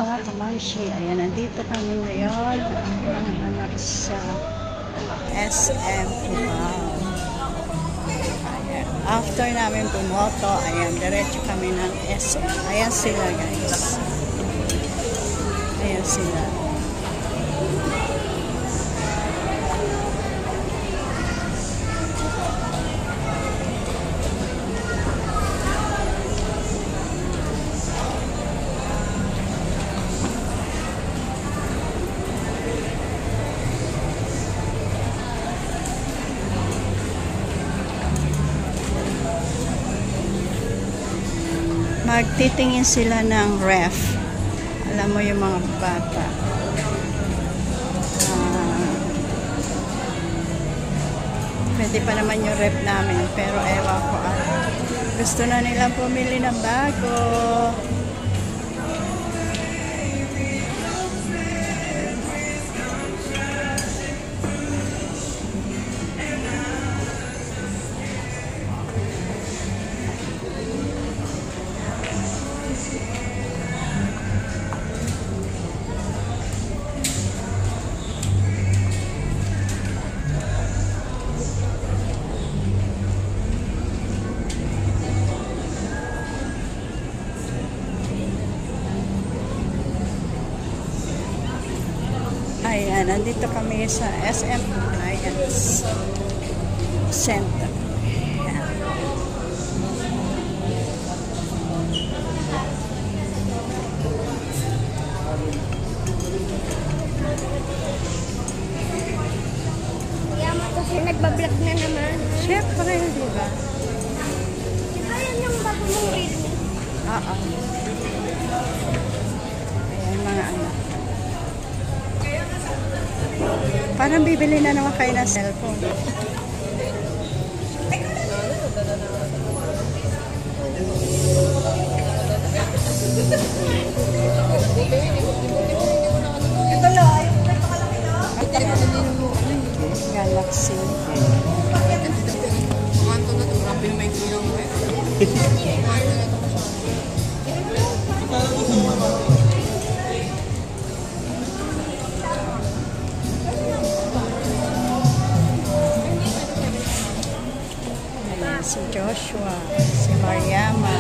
mga kamansi, ayan, nandito kami ngayon, mga anak sa SM Cubao. Ayan, after namin bumoto, ayan, diretso kami ng SM. Ayan sila, guys. Ayan sila. Magtitingin sila ng ref. Alam mo yung mga bata. Pwede pa naman yung ref namin, pero ewan ko. Gusto na nilang pumili ng bago. Ayan, nandito kami sa SM Appliance Center. Ayan. Yaman kasi nagbablog na naman. Siyempre, di ba? Diba yan yung bago mong Realme? Oo. Ayan, mga anak. Parang bibili na naman kayo ng cellphone. Ito lang. Galaxy. Kanto na ito, grabe yung may kilang mo Si Joshua, si Mariama,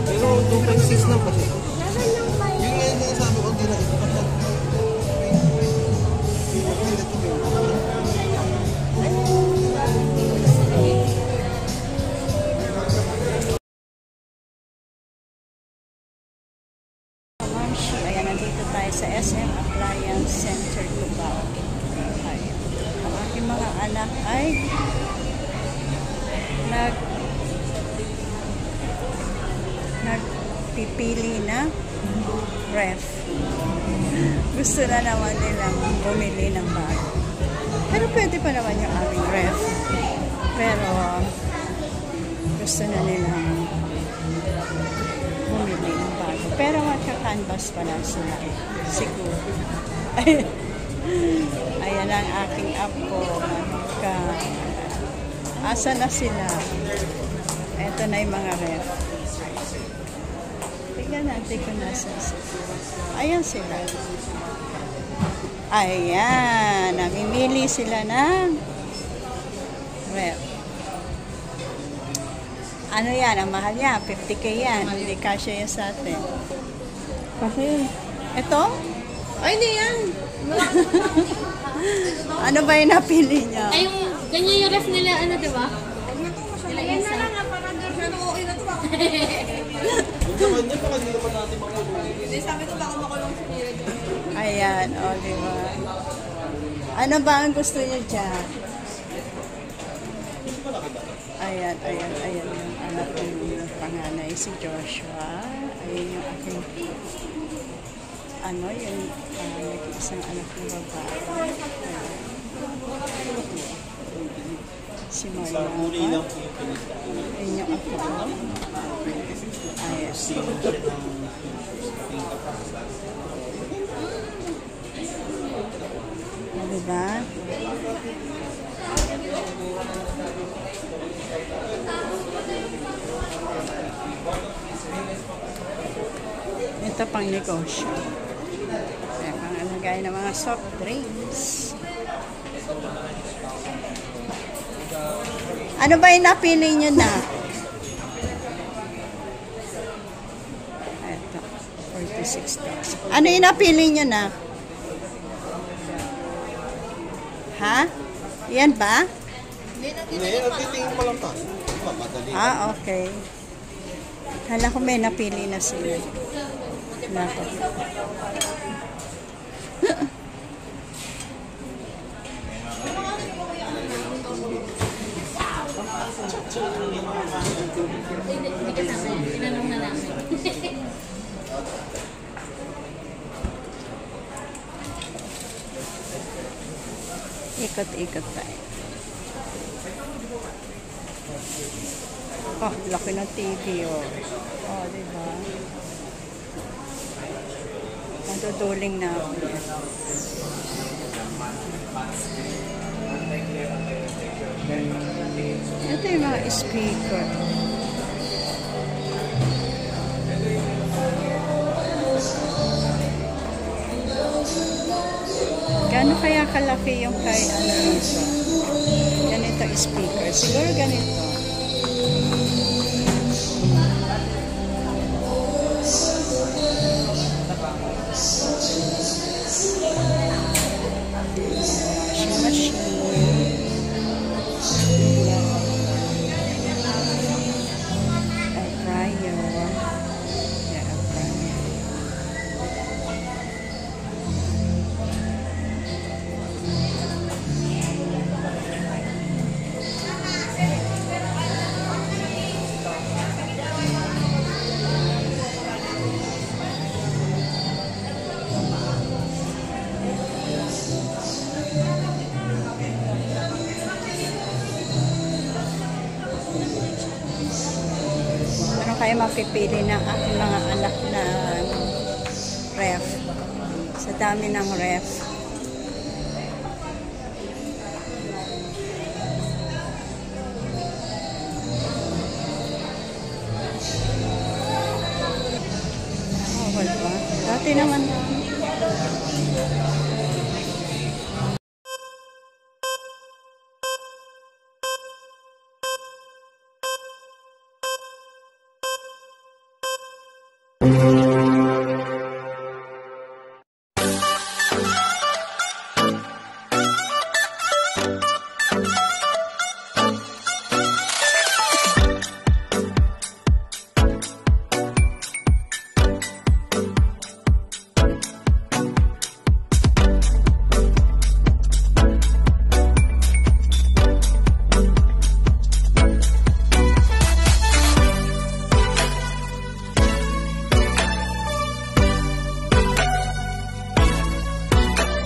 Pero 2.6 lang kasi. Nasaan yung may... Yung ngayon yung sabi ko, di na ito. Ayan, nandito tayo sa SM Appliance Center, Cubao. Ayan. Ang aking mga anak ay nagpipili na ref. Gusto na naman nilang bumili ng bago. Pero pwede pa naman yung aming ref. Pero gusto na nilang bumili ng bago. Pero magka-canvas pa lang sila. Siguro. Ayan ang aking apo. Asa na sila? Ito na yung mga ref. Tignan natin kung nasa sila. Ayan sila. Ayan. Namimili sila ng ref. Ano yan? Ang mahal niya. 50K yan. Hindi kasya yan sa atin. Kasi Ito? ay, hindi yan. Ano ba yung napili niya? Ay, yung ganyan yung ref nila, ano, di ba? Ayan na lang, parang doon okay na ito. Yung naman niya, baka hindi naman natin makulong. Hindi, sabi ko baka makulong si Mira dyan. Ayan, o, diba? Ano ba ang gusto niyo dyan? Ayan yung anak ng panganay, si Joshua. Ayan yung aking, yung nag-iisang anak ng babae. Ayan. Si Mariama. Ayan yung ako. Ayan. Diba? Ito pang negosyo. May mga lagay ng mga soft drinks. Ano ba yung napili nyo na? Ito, 46,000. Ano yung napili nyo na? Ha? Yan ba? Hindi, nagtitingin pa lang tayo. Madali. Ah, okay. Hala ko may napili na sila. Nako. Hindi kasama. Tinanong na namin. Ikot-ikot tayo. Oh, laki ng TV, oh. Oh, diba? Natutuling na ako yan. Ito yung mga speaker. Gaano kaya kalaki yung kay ano dito? Ganito speaker. Siguro ganito. Washing machine. Air fryer. Yeah, air fryer. Ano kaya mapipili ng aking mga anak na ref? Sa dami ng ref. Oh, wala ba? Dati naman